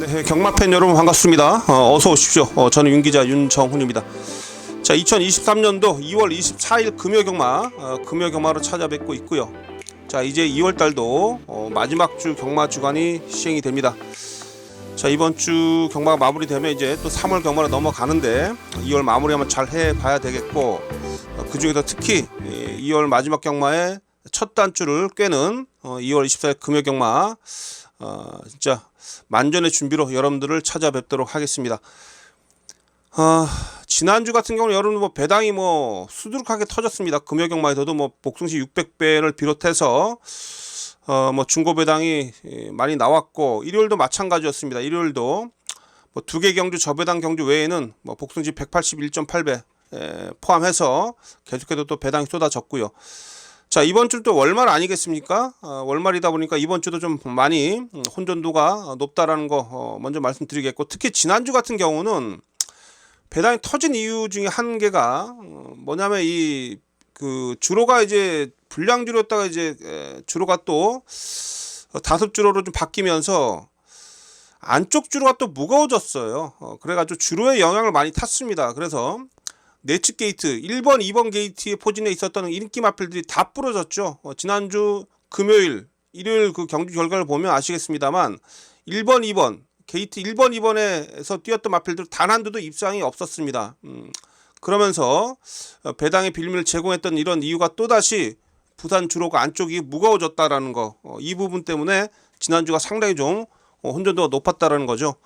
네, 경마팬 여러분 반갑습니다. 어서 오십시오. 저는 윤기자 윤정훈입니다. 자, 2023년도 2월 24일 금요경마로 찾아뵙고 있고요. 자, 이제 2월 달도 마지막 주 경마 주간이 시행이 됩니다. 자, 이번 주 경마가 마무리되면 이제 또 3월 경마로 넘어가는데 2월 마무리 한번 잘 해봐야 되겠고, 그 중에서 특히 2월 마지막 경마의 첫 단추를 꿰는 2월 24일 금요경마 진짜 만전의 준비로 여러분들을 찾아뵙도록 하겠습니다. 지난주 같은 경우는 여러분 배당이 수두룩하게 터졌습니다. 금요경마에서도 복승시 600배를 비롯해서 중고 배당이 많이 나왔고, 일요일도 마찬가지였습니다. 일요일도 두 개 경주 저배당 경주 외에는 복승시 181.8배 포함해서 계속해서 또 배당이 쏟아졌고요. 자, 이번 주 또 월말 아니겠습니까? 월말이다 보니까 이번 주도 좀 많이 혼전도가 높다라는 거 먼저 말씀드리겠고, 특히 지난주 같은 경우는 배당이 터진 이유 중에 한 개가 뭐냐면 그 주로가 이제 불량 주로였다가 이제 주로가 또 다섯 주로로 좀 바뀌면서 안쪽 주로가 또 무거워졌어요. 그래가지고 주로의 영향을 많이 탔습니다. 그래서 내측 게이트 1번, 2번 게이트의 포진에 있었던 인기 마필들이 다 부러졌죠. 지난주 금요일, 일요일 그 경주 결과를 보면 아시겠습니다만 1번, 2번 게이트 1번, 2번에서 뛰었던 마필들 단 한두도 입상이 없었습니다. 그러면서 배당의 빌미를 제공했던 이런 이유가 또다시 부산 주로가 안쪽이 무거워졌다라는 거, 이 부분 때문에 지난주가 상당히 좀 혼전도가 높았다라는 거죠.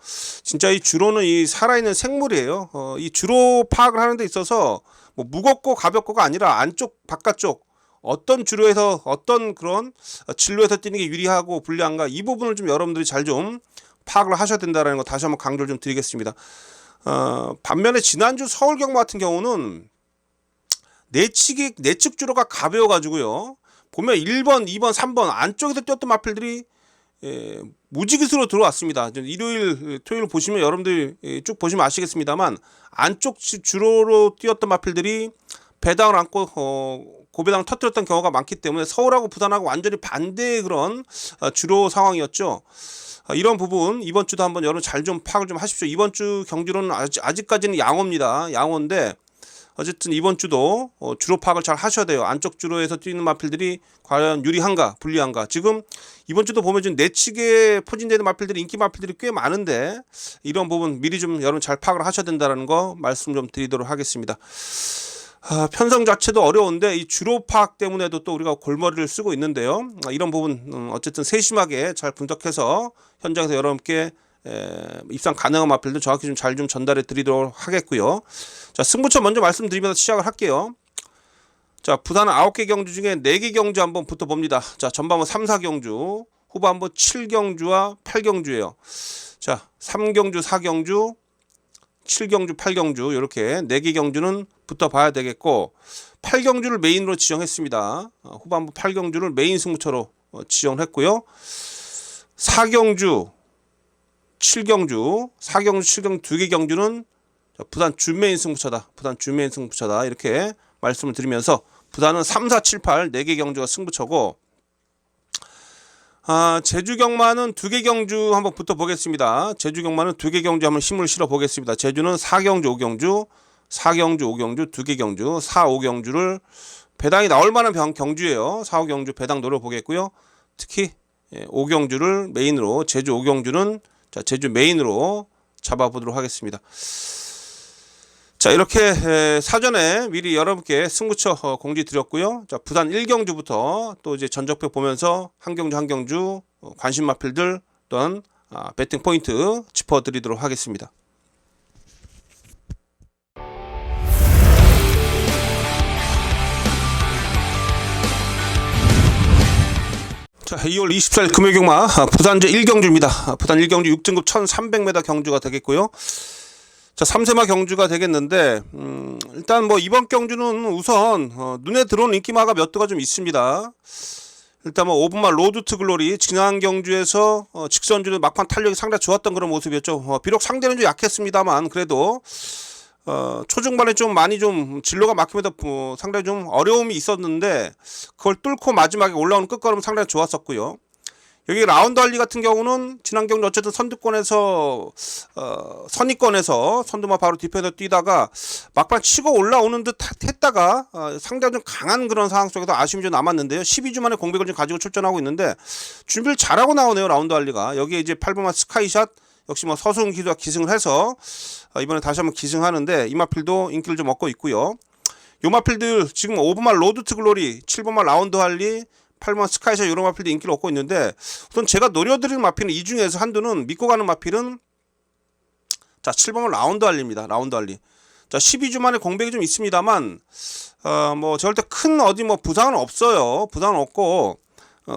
진짜 이 주로는 이 살아있는 생물이에요. 이 주로 파악을 하는 데 있어서 무겁고 가볍고가 아니라 안쪽 바깥쪽 어떤 주로에서 어떤 그런 진로에서 뛰는 게 유리하고 불리한가, 이 부분을 좀 여러분들이 잘 좀 파악을 하셔야 된다는 거 다시 한번 강조를 좀 드리겠습니다. 반면에 지난주 서울 경마 같은 경우는 내측 주로가 가벼워 가지고요, 보면 1번, 2번, 3번 안쪽에서 뛰었던 마필들이 무지기수로 들어왔습니다. 일요일, 토요일 보시면 여러분들 쭉 보시면 아시겠습니다만 안쪽 주로로 뛰었던 마필들이 배당을 안고 고배당을 터뜨렸던 경우가 많기 때문에 서울하고 부산하고 완전히 반대의 그런 주로 상황이었죠. 이런 부분 이번 주도 한번 여러분 잘 좀 파악을 좀 하십시오. 이번 주 경주로는 아직까지는 양호입니다. 양호인데 어쨌든 이번 주도 주로 파악을 잘 하셔야 돼요. 안쪽 주로에서 뛰는 마필들이 과연 유리한가 불리한가. 지금 이번 주도 보면 지금 내측에 포진되는 마필들이 인기 마필들이 꽤 많은데 이런 부분 미리 좀 여러분 잘 파악을 하셔야 된다는 거 말씀 좀 드리도록 하겠습니다. 편성 자체도 어려운데 이 주로 파악 때문에도 또 우리가 골머리를 쓰고 있는데요. 이런 부분 어쨌든 세심하게 잘 분석해서 현장에서 여러분께 입상 가능한 마필들 정확히 좀 잘 좀 전달해 드리도록 하겠고요. 자, 승부처 먼저 말씀드리면서 시작을 할게요. 자, 부산은 9개 경주 중에 4개 경주 한번 붙어봅니다. 자, 전반부 3, 4경주, 후반부 7경주와 8경주예요. 자, 3경주, 4경주, 7경주, 8경주 이렇게 4개 경주는 붙어봐야 되겠고, 8경주를 메인으로 지정했습니다. 후반부 8경주를 메인 승부처로 지정을 했고요. 4경주, 7경주, 2개 경주는 부산 주메인 승부처다. 부산 주메인 승부처다. 이렇게 말씀을 드리면서 부산은 3, 4, 7, 8 4개 경주가 승부처고, 제주 경마는 2개 경주 한번 붙어보겠습니다. 제주 경마는 2개 경주 한번 힘을 실어 보겠습니다. 제주는 4경주, 5경주, 4경주, 5경주, 2개 경주, 4, 5경주를 배당이 나올 만한 경주예요. 4, 5경주 배당 노려보겠고요. 특히 5경주를 메인으로, 제주 5경주는 제주 메인으로 잡아보도록 하겠습니다. 자, 이렇게 사전에 미리 여러분께 승부처 공지 드렸고요. 자, 부산 1경주부터 또 이제 전적표 보면서 한 경주 관심 마필들 또한 배팅 포인트 짚어드리도록 하겠습니다. 자, 2월 24일 금요경마 부산제 1경주입니다. 부산 1경주 6등급 1300m 경주가 되겠고요. 자, 3세마 경주가 되겠는데 일단 이번 경주는 우선 눈에 들어오는 인기마가 몇 두가 좀 있습니다. 일단 5분마 로드 투 글로리, 지난 경주에서 직선주로 막판 탄력이 상당히 좋았던 그런 모습이었죠. 비록 상대는 좀 약했습니다만 그래도 초중반에 좀 많이 좀 진로가 막히면서 상당히 좀 어려움이 있었는데 그걸 뚫고 마지막에 올라오는 끝걸음 상당히 좋았었고요. 여기 라운드 할리 같은 경우는 지난 경주 어쨌든 선두권에서 선의권에서 선두만 바로 뒤편에서 뛰다가 막판 치고 올라오는 듯 했다가 상당히 좀 강한 그런 상황 속에서 아쉬움이 좀 남았는데요. 12주 만에 공백을 좀 가지고 출전하고 있는데 준비를 잘하고 나오네요. 라운드 할리가. 여기에 이제 8번만 스카이샷 역시 뭐 서수은 기수가 기승을 해서 이번에 다시 한번 기승하는데 이마필도 인기를 좀 얻고 있고요. 요 마필들 지금 5번만 로드 투 글로리, 7번만 라운드 할리, 8번 스카이샷 이런 마필도 인기를 얻고 있는데 우선 제가 노려드리는 마필은 이 중에서 한두는 믿고 가는 마필은 자 7번은 라운드 할리입니다. 라운드 할리. 자 12주 만에 공백이 좀 있습니다만 뭐 저럴 때 큰 어디 뭐 부상은 없어요. 부상은 없고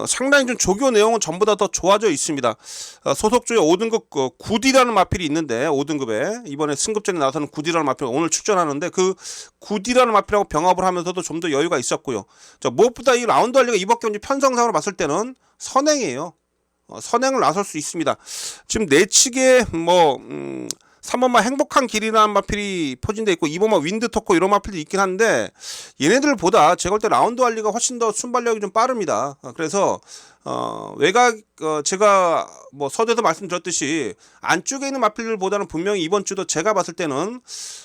상당히 좀 조교 내용은 전보다 더 좋아져 있습니다. 소속주에 5등급 9D라는 마필이 있는데 5등급에 이번에 승급전에 나서는 9D라는 마필 오늘 출전하는데 그 9D라는 마필하고 병합을 하면서도 좀 더 여유가 있었고요. 자, 무엇보다 이 라운드 할리가 이번 경기 편성상으로 봤을 때는 선행이에요. 선행을 나설 수 있습니다. 지금 내측에 뭐 3번만 행복한 길이라는 마필이 포진되어 있고 2번만 윈드토커 이런 마필도 있긴 한데 얘네들보다 제가 볼 때 라운드 할리가 훨씬 더 순발력이 좀 빠릅니다. 그래서 외곽 제가 뭐 서두에서 말씀드렸듯이 안쪽에 있는 마필들보다는 분명히 이번 주도 제가 봤을 때는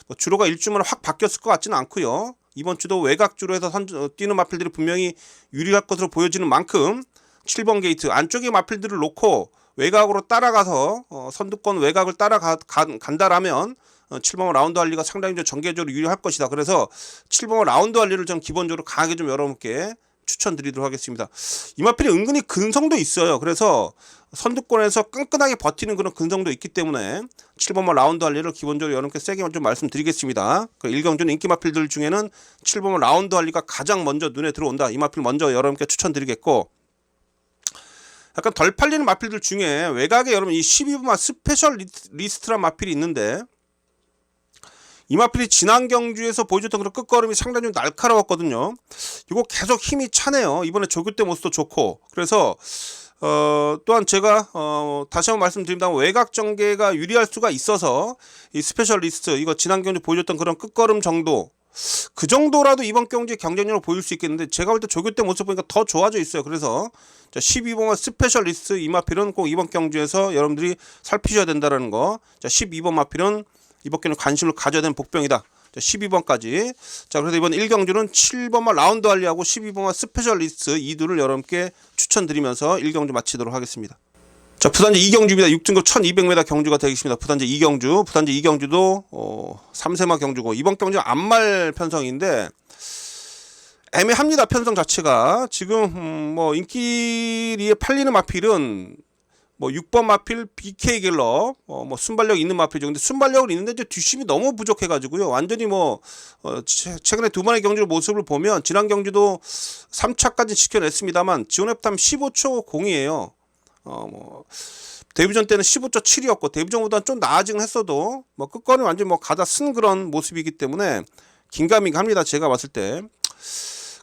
뭐 주로가 일주만 확 바뀌었을 것 같지는 않고요. 이번 주도 외곽 주로 해서 뛰는 마필들이 분명히 유리할 것으로 보여지는 만큼 7번 게이트 안쪽에 마필들을 놓고 외곽으로 따라가서 선두권 외곽을 따라간다라면 7번 라운드 할리가 상당히 좀 전개적으로 유리할 것이다. 그래서 7번 라운드 할리를 좀 기본적으로 강하게 좀 여러분께 추천드리도록 하겠습니다. 이 마필이 은근히 근성도 있어요. 그래서 선두권에서 끈끈하게 버티는 그런 근성도 있기 때문에 7번 라운드 할리를 기본적으로 여러분께 세게 좀 말씀드리겠습니다. 그 1경주는 인기 마필들 중에는 7번 라운드 할리가 가장 먼저 눈에 들어온다. 이 마필 먼저 여러분께 추천드리겠고 약간 덜 팔리는 마필들 중에 외곽에 여러분 이 12번마 스페셜 리스트란 마필이 있는데 이 마필이 지난 경주에서 보여줬던 그런 끝걸음이 상당히 좀 날카로웠거든요. 이거 계속 힘이 차네요. 이번에 조교 때 모습도 좋고 그래서 또한 제가 다시 한번 말씀드립니다만 외곽 전개가 유리할 수가 있어서 이 스페셜 리스트 이거 지난 경주 보여줬던 그런 끝걸음 정도 그 정도라도 이번 경기에 경쟁력을 보일 수 있겠는데 제가 볼 때 조교 때 모습 보니까 더 좋아져 있어요. 그래서 12번만 스페셜리스트 이 마필은 꼭 이번 경주에서 여러분들이 살피셔야 된다는 거. 자, 12번 마필은 이번 경기는 관심을 가져야 되는 복병이다. 자, 12번까지. 자, 그래서 이번 1경주는 7번만 라운드 할리하고 12번만 스페셜리스트 이 둘을 여러분께 추천드리면서 1경주 마치도록 하겠습니다. 자, 부산제 2경주입니다. 6등급 1200m 경주가 되겠습니다. 부산제 2경주. 부산제 2경주도 3세마 경주고 이번 경주 안말 편성인데 애매합니다. 편성 자체가. 지금 뭐 인기리에 팔리는 마필은 뭐 6번 마필 BK 길러 뭐 순발력 있는 마필이죠. 근데 순발력은 있는데 이제 뒷심이 너무 부족해 가지고요. 완전히 뭐 최근에 두 번의 경주 모습을 보면 지난 경주도 3차까지 지켜냈습니다만 지원앱타임 15초 0이에요. 뭐 데뷔전 때는 15초 7이었고 데뷔전보다는 좀 나아지긴 했어도 뭐 끝거리 완전 뭐 가다 쓴 그런 모습이기 때문에 긴가민가 합니다. 제가 봤을 때.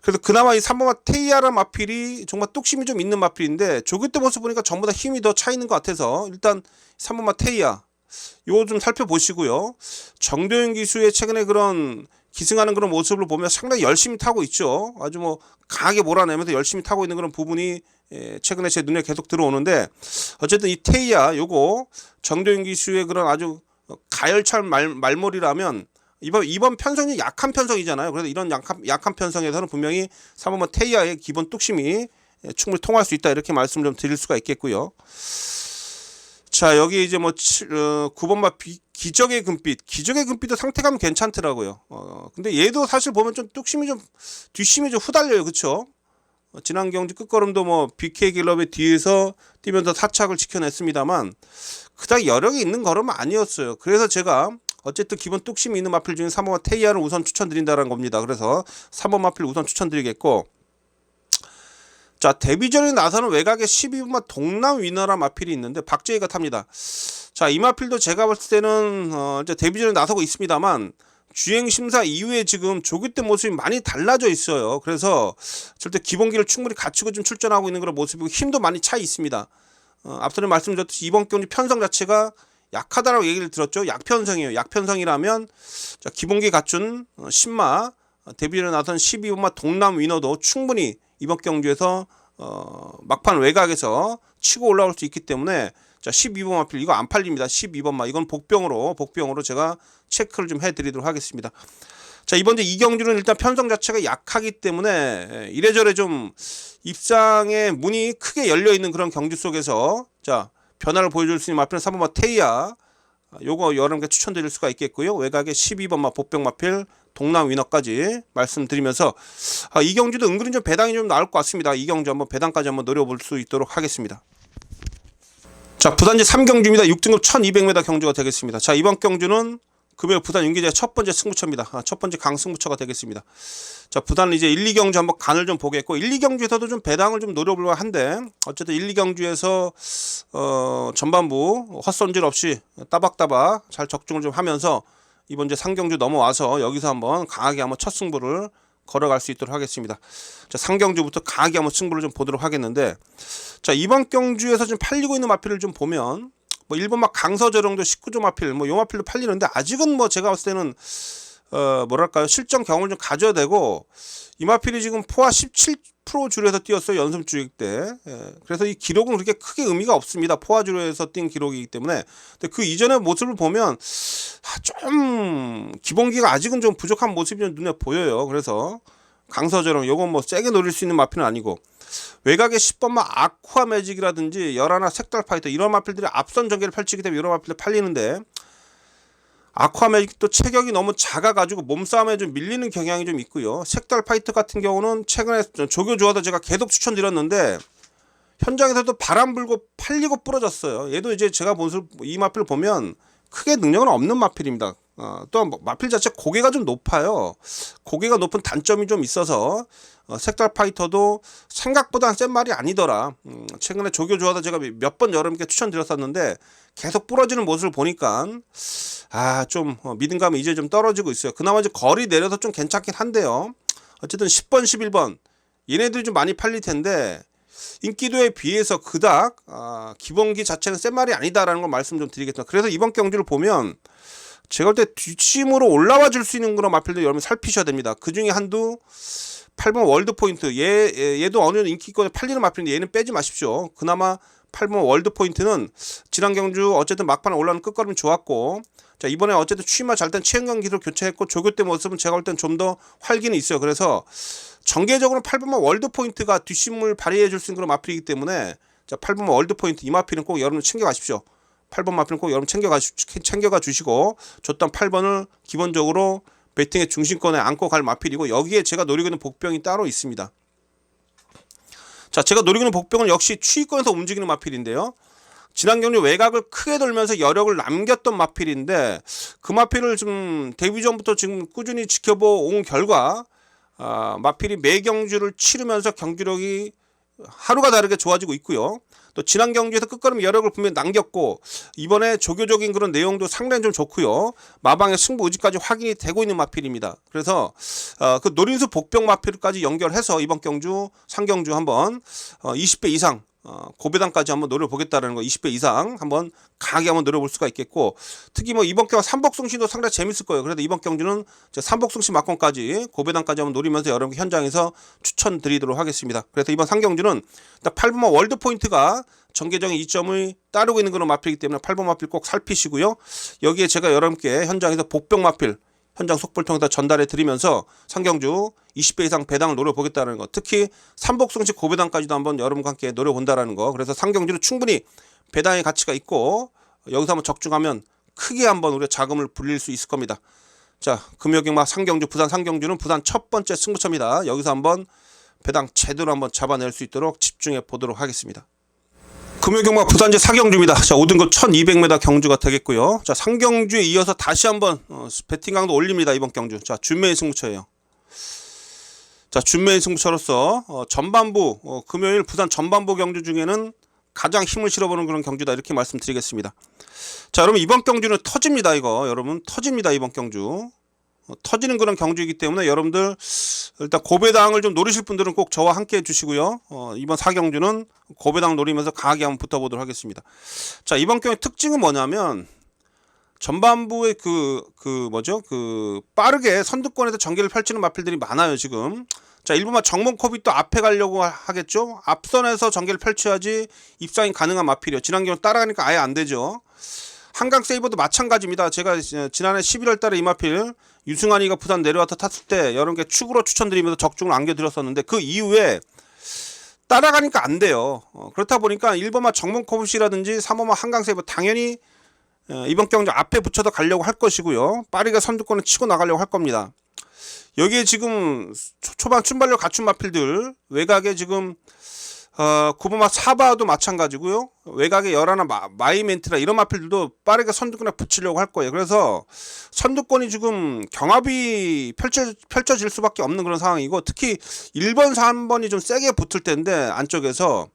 그래서 그나마 이 3번마 테이아라 마필이 정말 뚝심이 좀 있는 마필인데 조교 때 모습 보니까 전보다 힘이 더 차 있는 것 같아서 일단 3번마 테이아 요거 좀 살펴보시고요. 정도현 기수의 최근에 그런 기승하는 그런 모습을 보면 상당히 열심히 타고 있죠. 아주 뭐 강하게 몰아내면서 열심히 타고 있는 그런 부분이 최근에 제 눈에 계속 들어오는데 어쨌든 이 테이아 요거 정도현 기수의 그런 아주 가열찬 말몰이라면 이번 편성이 약한 편성이잖아요. 그래서 이런 약한 편성에서는 분명히 3번만 테이아의 기본 뚝심이 충분히 통할 수 있다 이렇게 말씀 좀 드릴 수가 있겠고요. 자 여기 이제 뭐 9번마 기적의 금빛도 상태감이 괜찮더라고요. 근데 얘도 사실 보면 좀 뚝심이 좀 뒷심이 좀 후달려요. 그쵸? 지난 경주 끝걸음도 뭐 BK 길럽의 뒤에서 뛰면서 사착을 지켜냈습니다만 그닥 여력이 있는 걸음은 아니었어요. 그래서 제가 어쨌든 기본 뚝심이 있는 마필 중에 3번마 테이아를 우선 추천드린다는 겁니다. 그래서 3번 마필 우선 추천드리겠고 자 데뷔전에 나서는 외곽에 12번마 동남 위너라 마필이 있는데 박재희가 탑니다. 자 이 마필도 제가 봤을 때는 이제 데뷔전에 나서고 있습니다만 주행 심사 이후에 지금 조교 때 모습이 많이 달라져 있어요. 그래서 절대 기본기를 충분히 갖추고 좀 출전하고 있는 그런 모습이고 힘도 많이 차 있습니다. 앞서는 말씀드렸듯이 이번 경기 편성 자체가 약하다라고 얘기를 들었죠. 약편성이에요. 약편성이라면 자, 기본기 갖춘 신마 데뷔를 나선 12번마 동남 위너도 충분히 이번 경주에서 막판 외곽에서 치고 올라올 수 있기 때문에 자 12번 마필 이거 안 팔립니다. 12번마 이건 복병으로 제가 체크를 좀 해드리도록 하겠습니다. 자 이번 이제 이경주는 일단 편성 자체가 약하기 때문에 이래저래 좀 입상의 문이 크게 열려 있는 그런 경주 속에서 자 변화를 보여줄 수 있는 마필은 3번마 테이아 요거 여러분께 추천드릴 수가 있겠고요. 외곽에 12번마 복병 마필 동남 위너까지 말씀드리면서 이경주도 은근히 좀 배당이 좀 나올 것 같습니다. 이경주 한번 배당까지 한번 노려볼 수 있도록 하겠습니다. 자 부단지 3경주입니다. 6등급 1200m 경주가 되겠습니다. 자 이번 경주는 금요일 부단 윤기자의 첫 번째 승부처입니다. 첫 번째 강승부처가 되겠습니다. 자 부단은 이제 1, 2경주 한번 간을 좀 보겠고 1, 2경주에서도 좀 배당을 좀 노려보려 한데 어쨌든 1, 2경주에서 전반부 헛손질 없이 따박따박 잘 적중을 좀 하면서 이번 이제 3경주 넘어와서 여기서 한번 강하게 한번 첫 승부를 걸어갈 수 있도록 하겠습니다. 자 3경주부터 강하게 한번 승부를 좀 보도록 하겠는데 자 이번 경주에서 지금 팔리고 있는 마필을 좀 보면 뭐 1번 막 강서저령도 19조 마필 뭐 요 마필도 팔리는데 아직은 뭐 제가 봤을 때는 뭐랄까요 실전 경험을 좀 가져야 되고 이 마필이 지금 포화 17% 주로에서 뛰었어요 연습 주행 때. 그래서 이 기록은 그렇게 크게 의미가 없습니다. 포화 주로에서 뛴 기록이기 때문에. 근데 그 이전의 모습을 보면 좀 기본기가 아직은 좀 부족한 모습이 좀 눈에 보여요. 그래서 강서저령 요건 뭐 세게 노릴 수 있는 마필은 아니고 외곽에 10번마 아쿠아 매직이라든지 열하나 색달 파이터 이런 마필들이 앞선 전개를 펼치기 때문에 이런 마필들 팔리는데 아쿠아 매직도 체격이 너무 작아가지고 몸싸움에 좀 밀리는 경향이 좀 있고요. 색달 파이터 같은 경우는 최근에 조교 좋아도 제가 계속 추천드렸는데 현장에서도 바람 불고 팔리고 부러졌어요. 얘도 이제 제가 이 마필을 보면 크게 능력은 없는 마필입니다. 또한 마필 자체 고개가 좀 높아요. 고개가 높은 단점이 좀 있어서 색달 파이터도 생각보다 센 말이 아니더라. 최근에 조교 좋아도 제가 몇 번 여러분께 추천드렸었는데 계속 부러지는 모습을 보니까 좀 믿음감이 이제 좀 떨어지고 있어요. 그나마 이제 거리 내려서 좀 괜찮긴 한데요. 어쨌든 10번, 11번 얘네들이 좀 많이 팔릴 텐데 인기도에 비해서 그닥 기본기 자체는 센 말이 아니다라는 걸 말씀 좀 드리겠습니다. 그래서 이번 경주를 보면 제가 볼 때 뒷심으로 올라와 줄 수 있는 그런 마필들 여러분 살피셔야 됩니다. 그 중에 한두 8번 월드 포인트 얘도 어느 정도 인기권에 팔리는 마필인데 얘는 빼지 마십시오. 그나마 8번 월드 포인트는 지난 경주 어쨌든 막판에 올라오는 끝걸음이 좋았고 자 이번에 어쨌든 취임화 잘 된 최은강 기술 교체했고 조교 때 모습은 제가 볼 땐 좀 더 활기는 있어요. 그래서 정계적으로 8번만 월드 포인트가 뒷심을 발휘해 줄 수 있는 그런 마필이기 때문에 자 8번만 월드 포인트 이 마필은 꼭 여러분 챙겨 가십시오. 8번 마필은 꼭 여러분 챙겨가 주시고 줬던 8번을 기본적으로 배팅의 중심권에 안고 갈 마필이고 여기에 제가 노리고 있는 복병이 따로 있습니다. 자 제가 노리고 있는 복병은 역시 추위권에서 움직이는 마필인데요. 지난 경주 외곽을 크게 돌면서 여력을 남겼던 마필인데 그 마필을 좀 데뷔 전부터 지금 꾸준히 지켜본 결과 마필이 매 경주를 치르면서 경기력이 하루가 다르게 좋아지고 있고요. 또 지난 경주에서 끝걸음 여력을 분명히 남겼고 이번에 조교적인 그런 내용도 상당히 좀 좋고요. 마방의 승부 의지까지 확인이 되고 있는 마필입니다. 그래서 그 노린수 복병 마필까지 연결해서 이번 경주 상경주 한번 20배 이상 고배당까지 한번 노려보겠다라는 거 20배 이상 한번 강하게 한번 노려볼 수가 있겠고 특히 뭐 이번 경주 삼복승시도 상당히 재밌을 거예요. 그래서 이번 경주는 삼복승시 막권까지 고배당까지 한번 노리면서 여러분 현장에서 추천드리도록 하겠습니다. 그래서 이번 상경주는 8번 월드 포인트가 전개적인 이점을 따르고 있는 그런 마필이기 때문에 8번 마필 꼭 살피시고요. 여기에 제가 여러분께 현장에서 복병 마필 현장 속보를 통해서 전달해 드리면서 상경주 20배 이상 배당을 노려보겠다는 거 특히 삼복승시 고배당까지도 한번 여러분과 함께 노려본다라는 거 그래서 상경주는 충분히 배당의 가치가 있고 여기서 한번 적중하면 크게 한번 우리가 자금을 불릴 수 있을 겁니다. 자 금요경마 상경주 부산 상경주는 부산 첫 번째 승부처입니다. 여기서 한번 배당 제대로 한번 잡아낼 수 있도록 집중해 보도록 하겠습니다. 금요경마 부산제 사경주입니다. 자 5등급 1200m 경주가 되겠고요. 자 상경주에 이어서 다시 한번 배팅 강도 올립니다. 이번 경주. 자 준메인 승부처예요. 자 준메인 승부처로서 전반부 금요일 부산 전반부 경주 중에는 가장 힘을 실어보는 그런 경주다 이렇게 말씀드리겠습니다. 자 여러분 이번 경주는 터집니다. 이거 여러분 터집니다. 이번 경주 터지는 그런 경주이기 때문에 여러분들 일단 고배당을 좀 노리실 분들은 꼭 저와 함께 해주시고요. 이번 4경주는 고배당 노리면서 강하게 한번 붙어보도록 하겠습니다. 자 이번 경우의 특징은 뭐냐면 전반부에 빠르게 선두권에서 전개를 펼치는 마필들이 많아요. 지금 자, 1번마 정몽컵이 또 앞에 가려고 하겠죠. 앞선에서 전개를 펼쳐야지 입상이 가능한 마필이요. 지난 경우 따라가니까 아예 안 되죠. 한강 세이버도 마찬가지입니다. 제가 지난해 11월 달에 이 마필 유승환이가 부산 내려와서 탔을 때 여러분께 축으로 추천드리면서 적중을 안겨드렸었는데 그 이후에 따라가니까 안 돼요. 그렇다 보니까 1번마 정몽컵이라든지 3번마 한강 세이버 당연히 이번 경주 앞에 붙여서 가려고 할 것이고요. 빠르게 선두권을 치고 나가려고 할 겁니다. 여기에 지금 초반 순발력 갖춘 마필들 외곽에 지금 9번마 사바도 마찬가지고요. 외곽에 열하나 마이멘트라 이런 마필들도 빠르게 선두권에 붙이려고 할 거예요. 그래서 선두권이 지금 경합이 펼쳐질 수밖에 없는 그런 상황이고, 특히 1번, 3번이 좀 세게 붙을 텐데 안쪽에서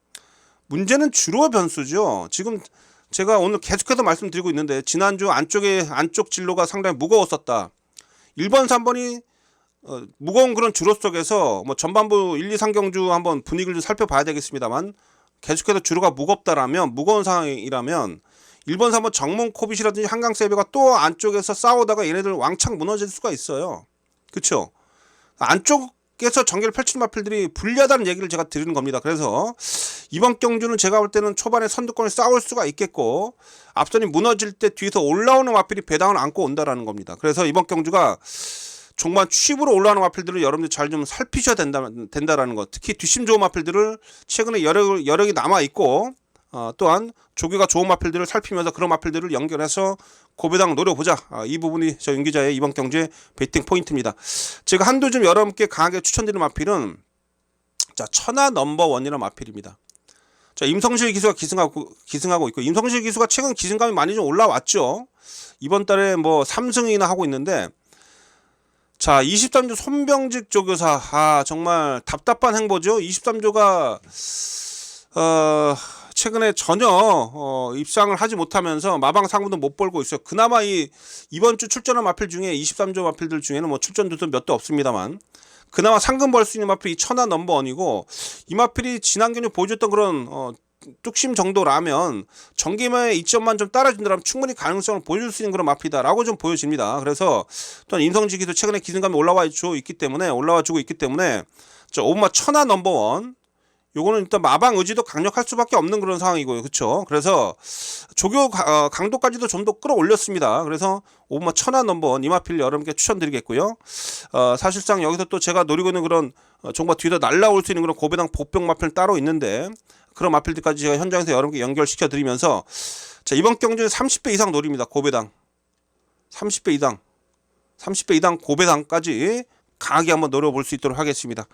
문제는 주로 변수죠. 지금 제가 오늘 계속해서 말씀드리고 있는데 지난주 안쪽 진로가 상당히 무거웠었다. 1번, 3번이 무거운 그런 주로 속에서 뭐 전반부 1, 2, 3경주 한번 분위기를 좀 살펴봐야 되겠습니다만, 계속해서 주로가 무겁다라면, 무거운 상황이라면 1번, 3번 정몽코빗이라든지 한강세이버가 또 안쪽에서 싸우다가 얘네들 왕창 무너질 수가 있어요. 그쵸? 안쪽에서 전개를 펼치는 마필들이 불리하다는 얘기를 제가 드리는 겁니다. 그래서 이번 경주는 제가 볼 때는 초반에 선두권을 싸울 수가 있겠고, 앞선이 무너질 때 뒤에서 올라오는 마필이 배당을 안고 온다라는 겁니다. 그래서 이번 경주가 종반 취입으로 올라오는 마필들을 여러분들 잘 좀 살피셔야 된다라는 것. 특히 뒷심 좋은 마필들을 최근에 여력이 남아있고, 또한 조교가 좋은 마필들을 살피면서 그런 마필들을 연결해서 고배당 노려보자. 이 부분이 저 윤기자의 이번 경주의 베팅 포인트입니다. 제가 한두 좀 여러분께 강하게 추천드리는 마필은 자, 천하 넘버원이라는 마필입니다. 자, 임성실 기수가 기승하고 있고, 임성실 기수가 최근 기승감이 많이 좀 올라왔죠. 이번 달에 뭐 3승이나 하고 있는데, 자, 23조 손병직 조교사, 정말 답답한 행보죠. 23조가 최근에 전혀 입상을 하지 못하면서 마방 상금도 못 벌고 있어요. 그나마 이번 주 출전한 마필 중에 23조 마필들 중에는 뭐 출전도 몇 도 없습니다만, 그나마 상금 벌 수 있는 마필이 천하 넘버원이고, 이 마필이 지난 경주 보여줬던 그런 뚝심 정도라면 전기마의 이점만 좀 따라준다면 충분히 가능성을 보여줄 수 있는 그런 마필이다라고 좀 보여집니다. 그래서 또한 임성직이도 최근에 기승감이 올라와주고 있기 때문에 자, 5번마 천하 넘버원, 요거는 일단 마방 의지도 강력할 수밖에 없는 그런 상황이고요. 그렇죠? 그래서 조교 강도까지도 좀 더 끌어올렸습니다. 그래서 5번마 천하 넘버원 이 마필 여러분께 추천드리겠고요. 사실상 여기서 또 제가 노리고 있는 그런 종마 뒤에다 날라올 수 있는 그런 고배당 복병 마필 따로 있는데, 그런 마필들까지 제가 현장에서 여러분께 연결시켜 드리면서, 자, 이번 경주는 30배 이상 노립니다. 고배당 30배 이상 고배당까지 강하게 한번 노려볼 수 있도록 하겠습니다.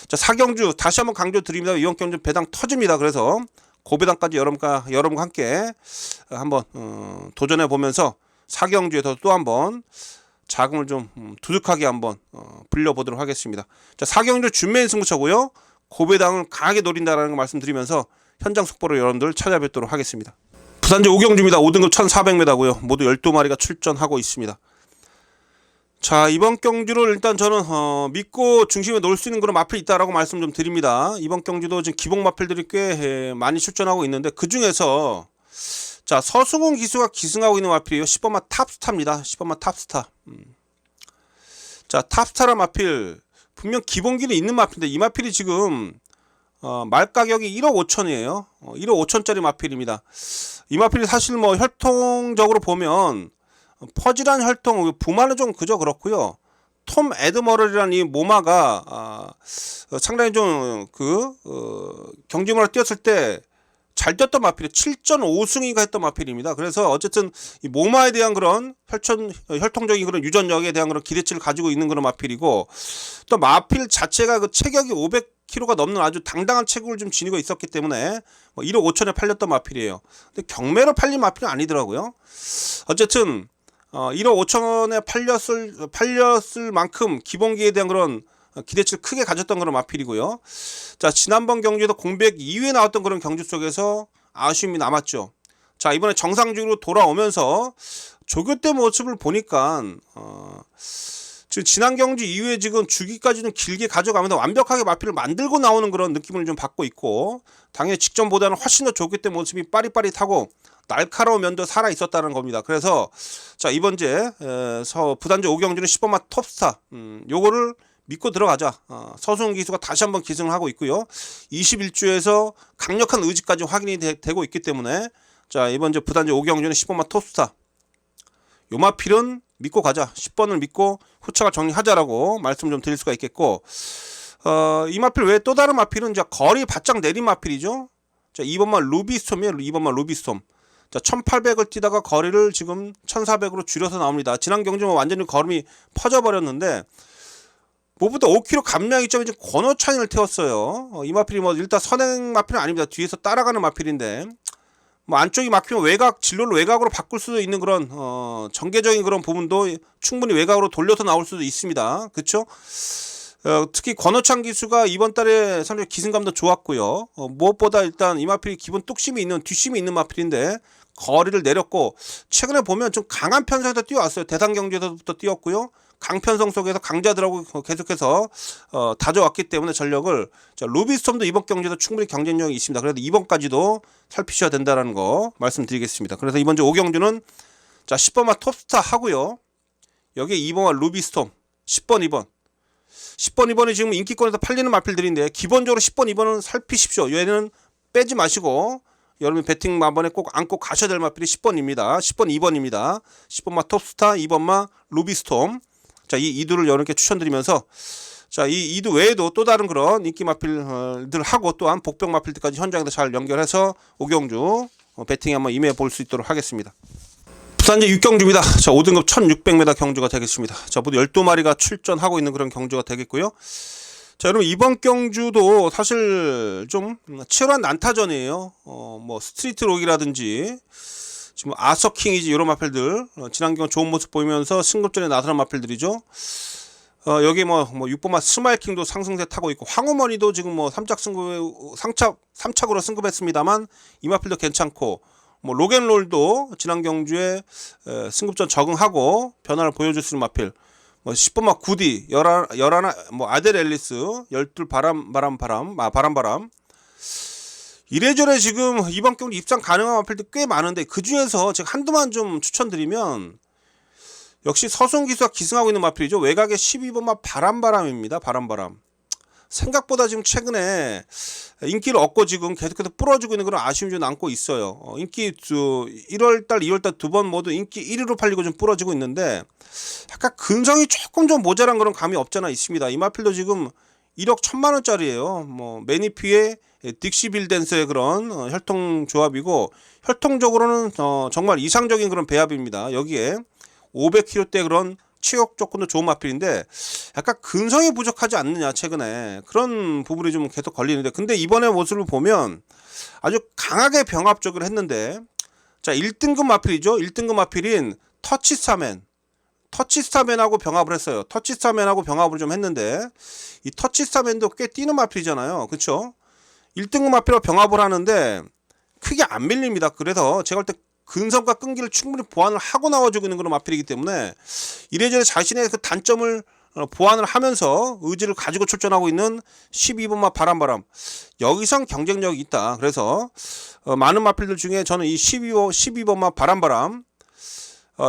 자, 4경주 다시 한번 강조 드립니다. 이번 경주 배당 터집니다. 그래서 고배당까지 여러분과 함께 한번 도전해 보면서 4경주에서 또 한번 자금을 좀 두둑하게 한번 불려보도록 하겠습니다. 자, 4경주 준메인 승부처고요. 고배당을 강하게 노린다라는 거 말씀드리면서 현장 속보로 여러분들 찾아뵙도록 하겠습니다. 부산제 5경주입니다. 5등급 1400m고요. 모두 12마리가 출전하고 있습니다. 자, 이번 경주를 일단 저는 믿고 중심에 놓을 수 있는 그런 마필이 있다라고 말씀 좀 드립니다. 이번 경주도 지금 기복 마필들이 꽤 많이 출전하고 있는데, 그 중에서 자, 서승훈 기수가 기승하고 있는 마필이에요. 10번마 탑스타입니다. 10번마 탑스타. 자, 탑스타라 마필 분명 기본기는 있는 마필인데, 이 마필이 지금 말 가격이 1억 5천이에요. 1억 5천짜리 마필입니다. 이 마필이 사실 뭐 혈통적으로 보면 퍼질한 혈통, 부마는 좀 그저 그렇고요. 톰 에드머럴이라는 이 모마가 상당히 좀 경주마를 뛰었을 때 잘 뛰었던 마필이 7.5승이가 했던 마필입니다. 그래서 어쨌든 이 모마에 대한 그런 혈통적인 그런 유전력에 대한 그런 기대치를 가지고 있는 그런 마필이고, 또 마필 자체가 그 체격이 500kg가 넘는 아주 당당한 체격을 좀 지니고 있었기 때문에 뭐 1억 5천에 팔렸던 마필이에요. 근데 경매로 팔린 마필은 아니더라고요. 어쨌든 1억 5천에 팔렸을 만큼 기본기에 대한 그런 기대치를 크게 가졌던 그런 마필이고요. 자, 지난번 경주에도 공백 2위에 나왔던 그런 경주 속에서 아쉬움이 남았죠. 자, 이번에 정상적으로 돌아오면서 조교 때 모습을 보니까 지금 지난 경주 이후에 지금 주기까지는 길게 가져가면서 완벽하게 마필을 만들고 나오는 그런 느낌을 좀 받고 있고, 당연히 직전보다는 훨씬 더 조교 때 모습이 빠릿빠릿하고 날카로운 면도 살아 있었다는 겁니다. 그래서 자, 이번제 부산제 5경주는 10번마 톱스타, 요거를 믿고 들어가자. 서수흥 기수가 다시 한번 기승을 하고 있고요. 21주에서 강력한 의지까지 확인이 되고 있기 때문에 자, 이번 주 부단지 5경주는 10번마 톱스타. 요마필은 믿고 가자. 10번을 믿고 후차가 정리하자라고 말씀 좀 드릴 수가 있겠고, 이 마필 외에 또 다른 마필은 이제 거리 바짝 내린 마필이죠. 자, 2번마 루비스톰이에요. 2번마 루비스톰. 자, 1800을 뛰다가 거리를 지금 1400으로 줄여서 나옵니다. 지난 경주는 완전히 걸음이 퍼져버렸는데, 무엇보다 5km 감량 이점이 지금 권오찬이를 태웠어요. 이 마필이 뭐 일단 선행 마필은 아닙니다. 뒤에서 따라가는 마필인데, 뭐 안쪽이 막히면 외곽, 진로를 외곽으로 바꿀 수도 있는 그런 전개적인 그런 부분도 충분히 외곽으로 돌려서 나올 수도 있습니다. 그렇죠? 특히 권오찬 기수가 이번 달에 상당히 기승감도 좋았고요. 무엇보다 일단 이 마필이 기본 뚝심이 있는, 뒷심이 있는 마필인데 거리를 내렸고, 최근에 보면 좀 강한 편성에서 뛰어왔어요. 대상 경주에서부터 뛰었고요. 강편성 속에서 강자들하고 계속해서 다져왔기 때문에 전력을, 자, 루비스톰도 이번 경주에도 충분히 경쟁력이 있습니다. 그래서 이번까지도 살피셔야 된다는 거 말씀드리겠습니다. 그래서 이번 주 5경주는 자, 10번마 톱스타 하고요. 여기에 2번마 루비스톰, 10번 2번. 10번 2번이 지금 인기권에서 팔리는 마필들인데 기본적으로 10번 2번은 살피십시오. 얘는 빼지 마시고 여러분 배팅 마번에 꼭 안고 가셔야 될 마필이 10번입니다. 10번 2번입니다. 10번마 톱스타, 2번마 루비스톰. 자, 이 이두를 여러분께 추천드리면서, 자, 이 이두 외에도 또 다른 그런 인기 마필들 하고 또한 복병 마필들까지 현장에서 잘 연결해서 5경주 배팅에 한번 임해 볼 수 있도록 하겠습니다. 부산제 6경주입니다. 자, 5등급 1600m 경주가 되겠습니다. 자, 모두 12마리가 출전하고 있는 그런 경주가 되겠고요. 자, 여러분 이번 경주도 사실 좀 치열한 난타전이에요. 뭐 스트리트록이라든지 지금 아서킹이지 이런 마필들, 지난 경기 좋은 모습 보이면서 승급전에 나서는 마필들이죠. 여기 뭐 6번마 스마일킹도 상승세 타고 있고, 황우머니도 지금 뭐 3착으로 승급했습니다만 이 마필도 괜찮고, 뭐 로겐롤도 지난 경주에 승급전 적응하고 변화를 보여줄 수 있는 마필, 뭐 10번마 구디, 11, 뭐 아델 앨리스, 12 바람. 이래저래 지금 이번 경기 입상 가능한 마필들 꽤 많은데, 그 중에서 제가 한두만 좀 추천드리면 역시 서수흥 기수가 기승하고 있는 마필이죠. 외곽에 12번마 바람입니다. 바람. 생각보다 지금 최근에 인기를 얻고 지금 계속해서 부러지고 있는 그런 아쉬움이 좀 남고 있어요. 인기 1월달, 2월달 두 번 모두 인기 1위로 팔리고 좀 부러지고 있는데, 약간 근성이 조금 좀 모자란 그런 감이 없잖아 있습니다. 이 마필도 지금 1억 1000만원짜리예요. 뭐 매니피의 딕시빌댄스의 그런 혈통 조합이고, 혈통적으로는 정말 이상적인 그런 배합입니다. 여기에 500kg대 그런 체격 조건도 좋은 마필인데 약간 근성이 부족하지 않느냐 최근에 그런 부분이 좀 계속 걸리는데, 근데 이번에 모습을 보면 아주 강하게 병합적으로 했는데, 자, 1등급 마필이죠. 1등급 마필인 터치스타맨하고 병합을 했어요. 터치스타맨하고 병합을 좀 했는데, 이 터치스타맨도 꽤 뛰는 마필이잖아요. 그쵸? 1등급 마필하고 병합을 하는데 크게 안 밀립니다. 그래서 제가 볼 때 근성과 끈기를 충분히 보완을 하고 나와주고 있는 그런 마필이기 때문에 이래저래 자신의 그 단점을 보완을 하면서 의지를 가지고 출전하고 있는 12번마 바람. 여기선 경쟁력이 있다. 그래서 많은 마필들 중에 저는 이 12번마 바람,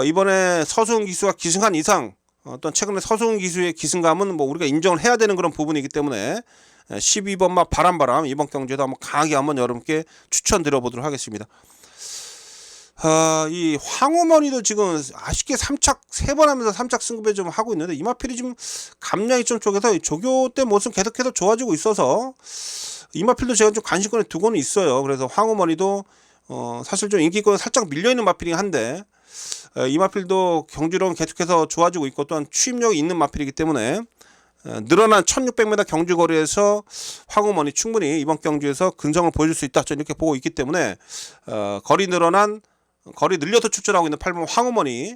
이번에 서수흥 기수가 기승한 이상 어떤 최근에 서수흥 기수의 기승감은 뭐 우리가 인정을 해야 되는 그런 부분이기 때문에 12번마 바람 이번 경주에도 한번 강하게 한번 여러분께 추천드려 보도록 하겠습니다. 이 황우머니도 지금 아쉽게 3착 3번 하면서 3착 승급에 좀 하고 있는데, 이 마필이 지금 감량이 좀 쪽에서 조교 때 모습 계속해서 좋아지고 있어서 이 마필도 제가 좀 관심권에 두고는 있어요. 그래서 황우머니도 사실 좀 인기권에 살짝 밀려있는 마필이긴 한데, 이 마필도 경주력은 계속해서 좋아지고 있고 또한 추임력이 있는 마필이기 때문에 늘어난 1600m 경주거리에서 황우머니 충분히 이번 경주에서 근성을 보여줄 수 있다, 저는 이렇게 보고 있기 때문에 거리 늘려서 출전하고 있는 8번 황우머니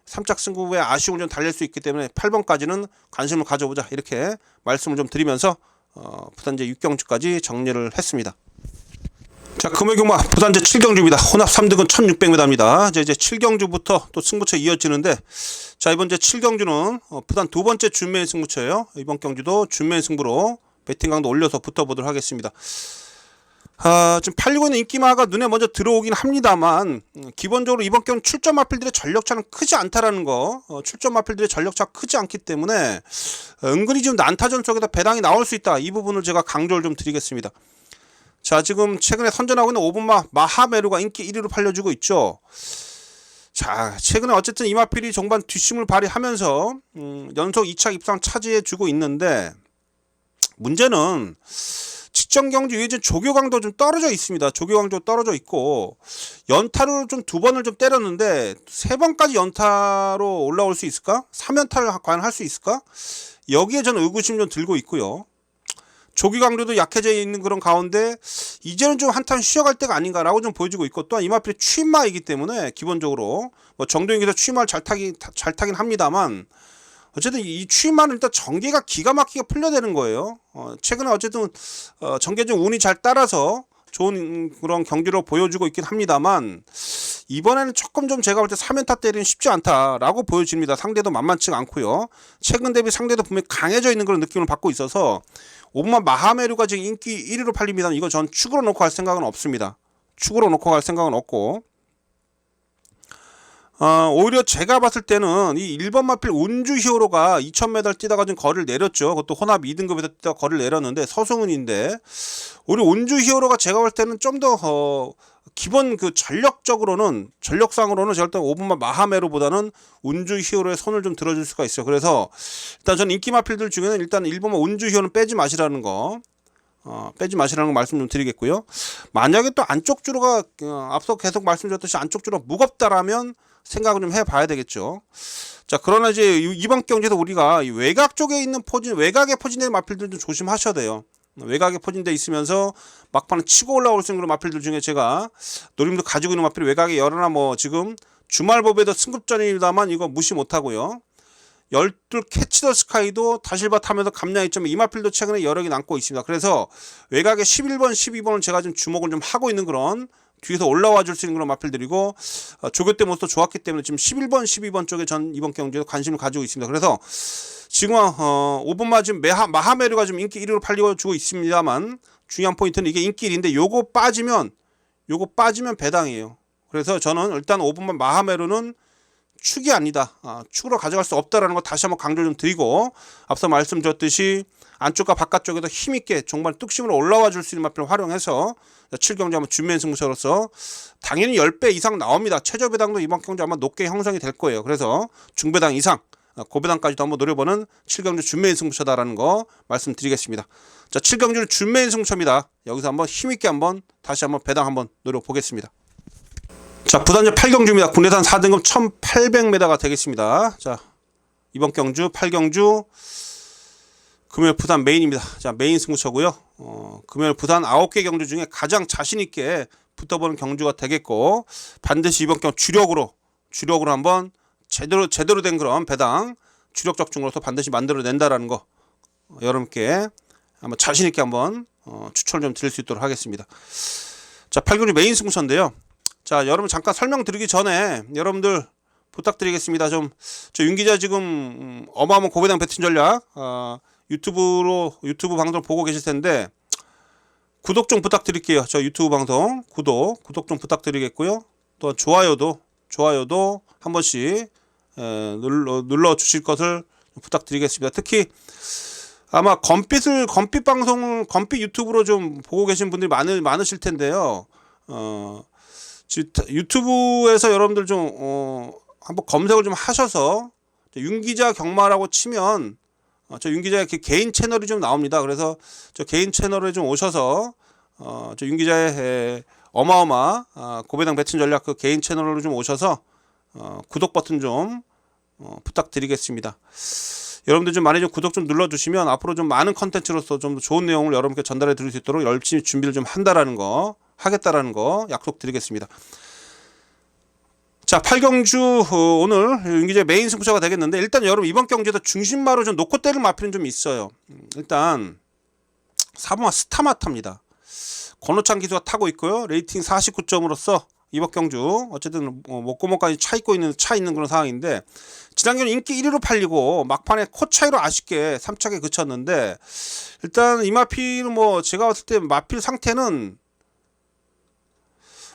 3착 승급에 아쉬움을 좀 달랠 수 있기 때문에 8번까지는 관심을 가져보자, 이렇게 말씀을 좀 드리면서 부산제 6경주까지 정리를 했습니다. 자, 금요경마 부산제 7경주입니다. 혼합 3등은 1600m입니다. 이제 7경주부터 또 승부처 이어지는데, 자, 이번 제 7경주는 부산 두 번째 준메인 승부처예요. 이번 경주도 준메인 승부로 배팅 강도 올려서 붙어보도록 하겠습니다. 지금 팔리고 있는 인기마가 눈에 먼저 들어오긴 합니다만 기본적으로 이번 경우 출전 마필들의 전력차는 크지 않다라는 거, 출전 마필들의 전력차 크지 않기 때문에 은근히 지금 난타전 속에다 배당이 나올 수 있다. 이 부분을 제가 강조를 좀 드리겠습니다. 자, 지금 최근에 선전하고 있는 오분마 마하메루가 인기 1위로 팔려주고 있죠. 자, 최근에 어쨌든 이 마필이 종반 뒷심을 발휘하면서 연속 2차 입상 차지해주고 있는데, 문제는 직전 경주 예전 조교강도 좀 떨어져 있습니다. 조교강도 떨어져 있고 연타를 좀 2번을 좀 때렸는데 3번까지 연타로 올라올 수 있을까? 3연타를 과연 할 수 있을까? 여기에 저는 의구심 좀 들고 있고요. 조교강도도 약해져 있는 그런 가운데 이제는 좀 한탄 쉬어갈 때가 아닌가라고 좀 보여지고 있고, 또한 이마필이 취임마이기 때문에 기본적으로 뭐 정도영에서 취임마를 잘 타긴 합니다만 어쨌든 이 취임마는 일단 전개가 기가 막히게 풀려되는 거예요. 최근에 어쨌든 전개 좀 운이 잘 따라서 좋은 그런 경기로 보여주고 있긴 합니다만 이번에는 조금 좀 제가 볼 때 3연타 때리는 쉽지 않다라고 보여집니다. 상대도 만만치가 않고요. 최근 대비 상대도 분명히 강해져 있는 그런 느낌을 받고 있어서 오분마 마하메루가 지금 인기 1위로 팔립니다. 이거 전 축으로 놓고 할 생각은 없습니다. 축으로 놓고 갈 생각은 없고, 오히려 제가 봤을 때는 이 1번 마필 운주 히어로가 2000m 뛰다가 좀 거리를 내렸죠. 그것도 혼합 2등급에서 뛰다가 거리를 내렸는데 서승훈인데, 오히려 운주 히어로가 제가 볼 때는 좀 더 기본 그 전력적으로는, 전력상으로는 제가 볼 때 5분만 마하메로보다는 운주 히어로의 손을 좀 들어줄 수가 있어요. 그래서 일단 저는 인기 마필들 중에는 일단 1번만 운주 히어로는 빼지 마시라는 거, 빼지 마시라는 거 말씀 좀 드리겠고요. 만약에 또 안쪽 주로가 앞서 계속 말씀드렸듯이 안쪽 주로가 무겁다라면 생각을 좀 해봐야 되겠죠. 자, 그러나 이제 이번 경기에서 우리가 외곽 쪽에 있는 포진, 외곽에 포진된 마필들 좀 조심하셔야 돼요. 외곽에 포진돼 있으면서 막판에 치고 올라올 수 있는 그런 마필들 중에 제가 노림도 가지고 있는 마필 외곽에 열하나, 뭐 지금 주말 법에도 승급전입니다만 이거 무시 못하고요. 12 캐치 더 스카이도 다실바 타면서 감량 있점에 이 마필도 최근에 여력이 남고 있습니다. 그래서 외곽에 11번, 12번을 제가 좀 주목을 좀 하고 있는 그런, 뒤에서 올라와 줄 수 있는 그런 마필들이고, 조교 때 모습도 좋았기 때문에 지금 11번, 12번 쪽에 전 이번 경기에 관심을 가지고 있습니다. 그래서 지금 5번마 지금 마하메루가 좀 인기 1위로 팔리고 주고 있습니다만 중요한 포인트는 이게 인기 1위인데 요거 빠지면 배당이에요. 그래서 저는 일단 5번마 마하메루는 축이 아니다. 축으로 가져갈 수 없다라는 거 다시 한번 강조 좀 드리고, 앞서 말씀드렸듯이 안쪽과 바깥쪽에도 힘있게 정말 뚝심으로 올라와 줄 수 있는 마필을 활용해서 7경주 한번 준비한 승부처로서 당연히 10배 이상 나옵니다. 최저 배당도 이번 경주 아마 높게 형성이 될 거예요. 그래서 중배당 이상, 고배당까지도 한번 노려보는 7경주 준매인 승부처다라는 거 말씀드리겠습니다. 자, 7경주는 준매인 승부처입니다. 여기서 한번 힘있게 한번 다시 한번 배당 한번 노려보겠습니다. 자, 부단전 8경주입니다. 국내산 4등급 1800m가 되겠습니다. 자, 이번 경주 8경주 금요일 부산 메인입니다. 자, 메인 승부처고요. 금요일 부산 9개 경주 중에 가장 자신있게 붙어보는 경주가 되겠고, 반드시 이번 경주 주력으로 한번 제대로 된 그런 배당, 주력 적중으로서 반드시 만들어낸다라는 거 여러분께 한번 자신있게 한번 추천을 좀 드릴 수 있도록 하겠습니다. 자, 8경주 메인 승부처인데요. 자, 여러분 잠깐 설명드리기 전에 여러분들 부탁드리겠습니다. 저 윤 기자 지금 어마어마한 고배당 배팅 전략 유튜브 방송 보고 계실 텐데 구독 좀 부탁드릴게요. 저 유튜브 방송 구독 좀 부탁드리겠고요. 또 좋아요도 한 번씩 눌러 주실 것을 부탁드리겠습니다. 특히 아마 검빛 방송을 검빛 유튜브로 좀 보고 계신 분들이 많으실 텐데요. 유튜브에서 여러분들 좀 한번 검색을 좀 하셔서 윤기자 경마라고 치면 저 윤기자의 개인 채널이 좀 나옵니다. 그래서 저 개인 채널에 좀 오셔서 저 윤기자의 어마어마 고배당 배팅 전략 그 개인 채널로 좀 오셔서 구독 버튼 좀 부탁드리겠습니다. 여러분들 좀 많이 좀 구독 좀 눌러주시면 앞으로 좀 많은 컨텐츠로서 좀 좋은 내용을 여러분께 전달해 드릴 수 있도록 열심히 준비를 좀 하겠다라는 거 약속드리겠습니다. 자, 8경주 오늘 윤기재 메인 승부처가 되겠는데, 일단 여러분 이번 경주에도 중심마로 좀 놓고 때릴 마필은 좀 있어요. 일단 4번마 스타마타입니다. 권호찬 기수가 타고 있고요. 레이팅 49점으로서 이번 경주 어쨌든 목고목까지 차 있는 그런 상황인데, 지난 경주 인기 1위로 팔리고 막판에 코 차이로 아쉽게 3착에 그쳤는데, 일단 이 마필은 뭐 제가 봤을 때 마필 상태는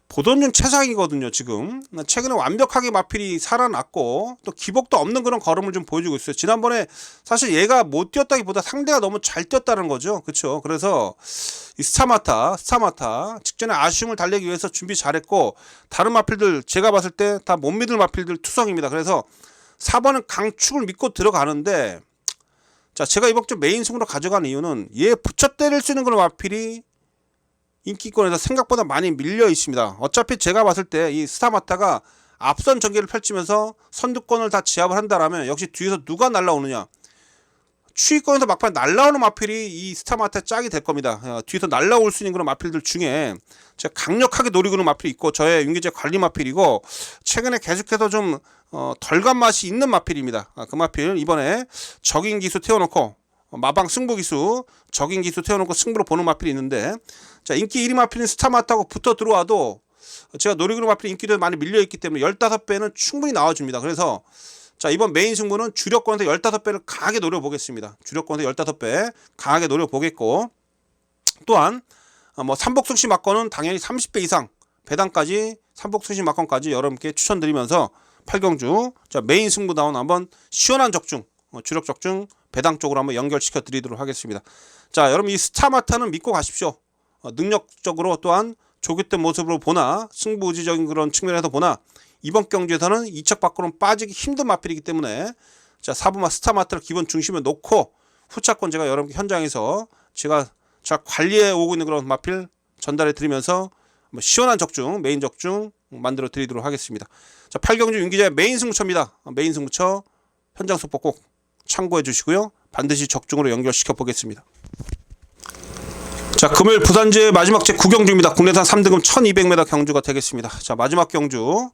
보던 중 최상이거든요. 지금 최근에 완벽하게 마필이 살아났고 또 기복도 없는 그런 걸음을 좀 보여주고 있어요. 지난번에 사실 얘가 못 뛰었다기보다 상대가 너무 잘 뛰었다는 거죠. 그렇죠. 그래서 이 스타마타 직전에 아쉬움을 달래기 위해서 준비 잘했고, 다른 마필들 제가 봤을 때 다 못 믿을 마필들 투성입니다. 그래서 4번은 강축을 믿고 들어가는데, 자, 제가 이번 주 메인 승으로 가져간 이유는 얘 붙여 때릴 수 있는 그런 마필이 인기권에서 생각보다 많이 밀려 있습니다. 어차피 제가 봤을 때 이 스타마타가 앞선 전개를 펼치면서 선두권을 다 제압을 한다라면 역시 뒤에서 누가 날라오느냐, 추위권에서 막판 날라오는 마필이 이 스타마타 짝이 될 겁니다. 뒤에서 날라올 수 있는 그런 마필들 중에 제가 강력하게 노리고 있는 마필이 있고, 저의 윤기재 관리 마필이고, 최근에 계속해서 좀 덜 간 맛이 있는 마필입니다. 그 마필 이번에 적인 기수 태워놓고 마방 승부 기수, 적인 기수 태워놓고 승부로 보는 마필이 있는데, 자, 인기 1위 마필인 스타마타하고 붙어 들어와도 제가 노리고 있는 마필 인기도 많이 밀려있기 때문에 15배는 충분히 나와줍니다. 그래서 자, 이번 메인 승부는 주력권에서 15배를 강하게 노려보겠습니다. 주력권에서 15배 강하게 노려보겠고, 또한 뭐 삼복승시 막건은 당연히 30배 이상 배당까지, 삼복승시 막건까지 여러분께 추천드리면서 8경주 자, 메인 승부다운 한번 시원한 적중, 주력 적중 배당 쪽으로 한번 연결시켜 드리도록 하겠습니다. 자, 여러분 이 스타마타는 믿고 가십시오. 능력적으로 또한 조규된 모습으로 보나, 승부의지적인 그런 측면에서 보나, 이번 경주에서는 이척 밖으로는 빠지기 힘든 마필이기 때문에, 자, 4번마 스타마타를 기본 중심에 놓고 후차권 제가 여러분께 현장에서 제가 관리해 오고 있는 그런 마필 전달해 드리면서 시원한 적중, 메인 적중 만들어 드리도록 하겠습니다. 자, 8경주 윤기자의 메인 승부처입니다. 메인 승부처 현장 속보 꼭 참고해 주시고요. 반드시 적중으로 연결시켜 보겠습니다. 자, 금요일 부산제 마지막 제 9경주입니다. 국내산 3등급 1200m 경주가 되겠습니다. 자, 마지막 경주.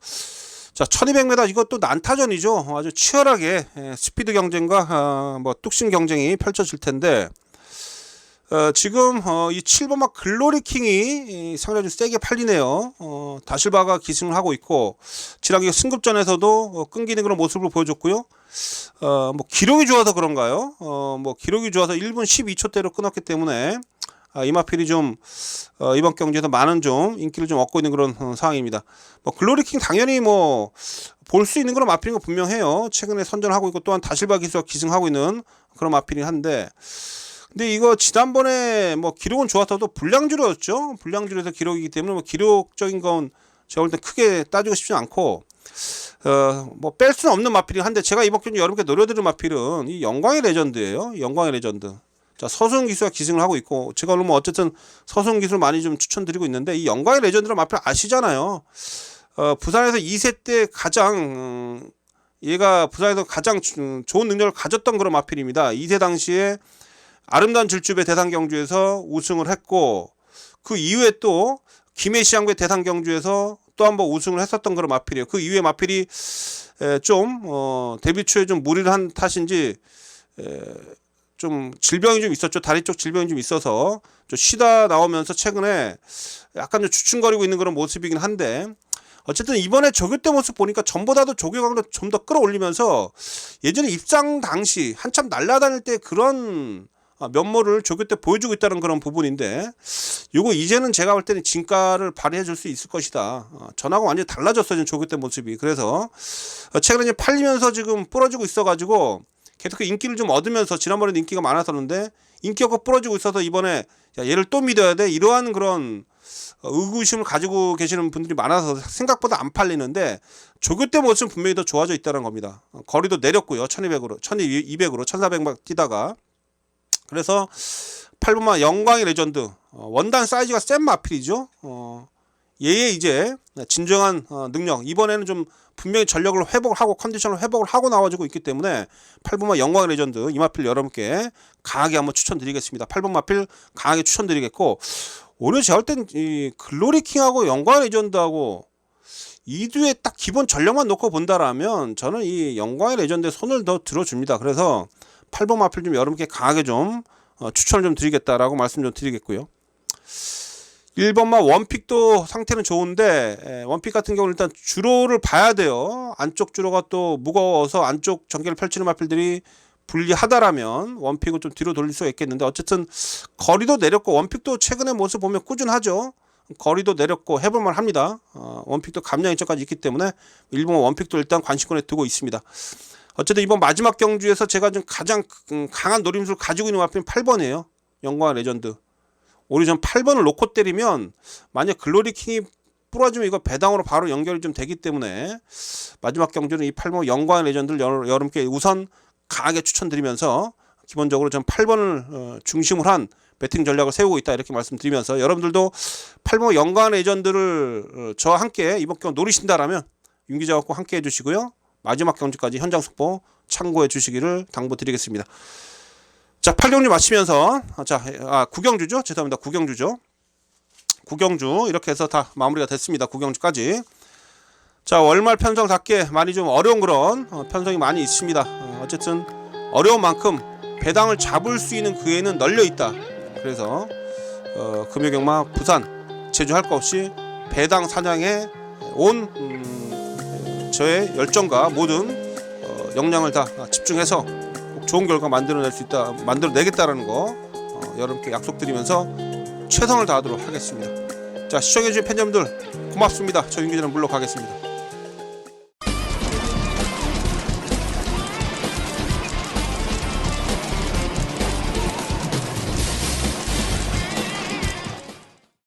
자, 1200m 이것도 난타전이죠. 아주 치열하게 스피드 경쟁과 뭐 뚝심 경쟁이 펼쳐질 텐데, 지금 이 7번마 글로리킹이 상당히 좀 세게 팔리네요. 다실바가 기승을 하고 있고, 지난기 승급전에서도 끊기는 그런 모습을 보여줬고요. 뭐 기록이 좋아서 그런가요? 뭐 기록이 좋아서 1분 12초대로 끊었기 때문에 이 마필이 좀 이번 경기에서 많은 좀 인기를 좀 얻고 있는 그런 상황입니다. 뭐 글로리킹 당연히 뭐 볼 수 있는 그런 마필인 거 분명해요. 최근에 선전하고 있고, 또한 다실바 기수가 기승하고 있는 그런 마필이긴 한데, 근데 이거 지난번에 뭐 기록은 좋았어도 불량주로였죠. 불량주로에서 기록이기 때문에 뭐 기록적인 건 제가 볼 때 크게 따지고 싶지 않고, 뭐 뺄 수는 없는 마필이긴 한데, 제가 이번 경기 여러분께 노려드릴 마필은 이 영광의 레전드예요. 영광의 레전드. 자, 서수훈 기수가 기승을 하고 있고, 제가 오늘 뭐 어쨌든 서수훈 기수를 많이 좀 추천드리고 있는데, 이 영광의 레전드라는 마필 아시잖아요. 부산에서 2세 때 가장 얘가 부산에서 가장 좋은 능력을 가졌던 그런 마필입니다. 2세 당시에 아름다운 질주배 대상 경주에서 우승을 했고, 그 이후에 또 김해시장배 대상 경주에서 또 한 번 우승을 했었던 그런 마필이에요. 그 이후에 마필이 좀 데뷔 초에 좀 무리를 한 탓인지 좀 질병이 좀 있었죠. 다리 쪽 질병이 좀 있어서 좀 쉬다 나오면서 최근에 약간 좀 주춤거리고 있는 그런 모습이긴 한데, 어쨌든 이번에 조교 때 모습 보니까 전보다도 조교강도 좀 더 끌어올리면서 예전에 입상 당시 한참 날아다닐 때 그런 면모를 조교 때 보여주고 있다는 그런 부분인데, 요거 이제는 제가 볼 때는 진가를 발휘해 줄 수 있을 것이다. 전하고 완전히 달라졌어요, 지금 조교 때 모습이. 그래서 최근에 이제 팔리면서 지금 부러지고 있어가지고 계속 인기를 좀 얻으면서, 지난번에도 인기가 많았었는데 인기 없고 부러지고 있어서 이번에 야, 얘를 또 믿어야 돼, 이러한 그런 의구심을 가지고 계시는 분들이 많아서 생각보다 안 팔리는데, 조교 때 모습은 분명히 더 좋아져 있다는 겁니다. 거리도 내렸고요. 1200으로 1200으로 1400막 뛰다가. 그래서 8번마 영광의 레전드, 원단 사이즈가 센 마필이죠. 얘의 이제 진정한 능력, 이번에는 좀 분명히 전력을 회복을 하고 컨디션을 회복을 하고 나와주고 있기 때문에 8번마 영광의 레전드 이 마필 여러분께 강하게 한번 추천드리겠습니다. 8번 마필 강하게 추천드리겠고, 오히려 제가 할 땐 이 글로리킹하고 영광의 레전드하고 이두에 딱 기본 전력만 놓고 본다라면 저는 이 영광의 레전드에 손을 더 들어줍니다. 그래서 8번 마필 좀 여러분께 강하게 좀 추천을 좀 드리겠다라고 말씀 좀 드리겠고요. 1번마 원픽도 상태는 좋은데, 원픽 같은 경우는 일단 주로를 봐야 돼요. 안쪽 주로가 또 무거워서 안쪽 전개를 펼치는 마필들이 불리하다라면 원픽은 좀 뒤로 돌릴 수가 있겠는데, 어쨌든 거리도 내렸고 원픽도 최근의 모습 보면 꾸준하죠. 거리도 내렸고 해볼만 합니다. 원픽도 감량 이점까지 있기 때문에 일본 원픽도 일단 관심권에 두고 있습니다. 어쨌든 이번 마지막 경주에서 제가 좀 가장 강한 노림수를 가지고 있는 마필은 8번이에요. 영광 레전드. 우리 전 8번을 놓고 때리면 만약 글로리킹이 부러지면 이거 배당으로 바로 연결이 좀 되기 때문에 마지막 경주는 이 8번 영광 레전드를 여러분께 우선 강하게 추천드리면서 기본적으로 전 8번을 중심으로 한 배팅 전략을 세우고 있다 이렇게 말씀드리면서 여러분들도 8번 영광 레전드를 저와 함께 이번 경주 노리신다라면 윤기자와 함께 해주시고요. 마지막 경주까지 현장 속보 참고해 주시기를 당부드리겠습니다. 자, 8경주 마치면서 구경주죠. 죄송합니다. 구경주 이렇게 해서 다 마무리가 됐습니다. 구경주까지. 자, 월말 편성답게 많이 좀 어려운 그런 편성이 많이 있습니다. 어쨌든 어려운 만큼 배당을 잡을 수 있는 기회는 널려 있다. 그래서 금요경마 부산 제주 할 거 없이 배당 사냥에 온 저의 열정과 모든 역량을 다 집중해서 꼭 좋은 결과 만들어내겠다라는 거 여러분께 약속드리면서 최선을 다하도록 하겠습니다. 자, 시청해주신 팬여러분들 고맙습니다. 저 윤기자는 물러가겠습니다.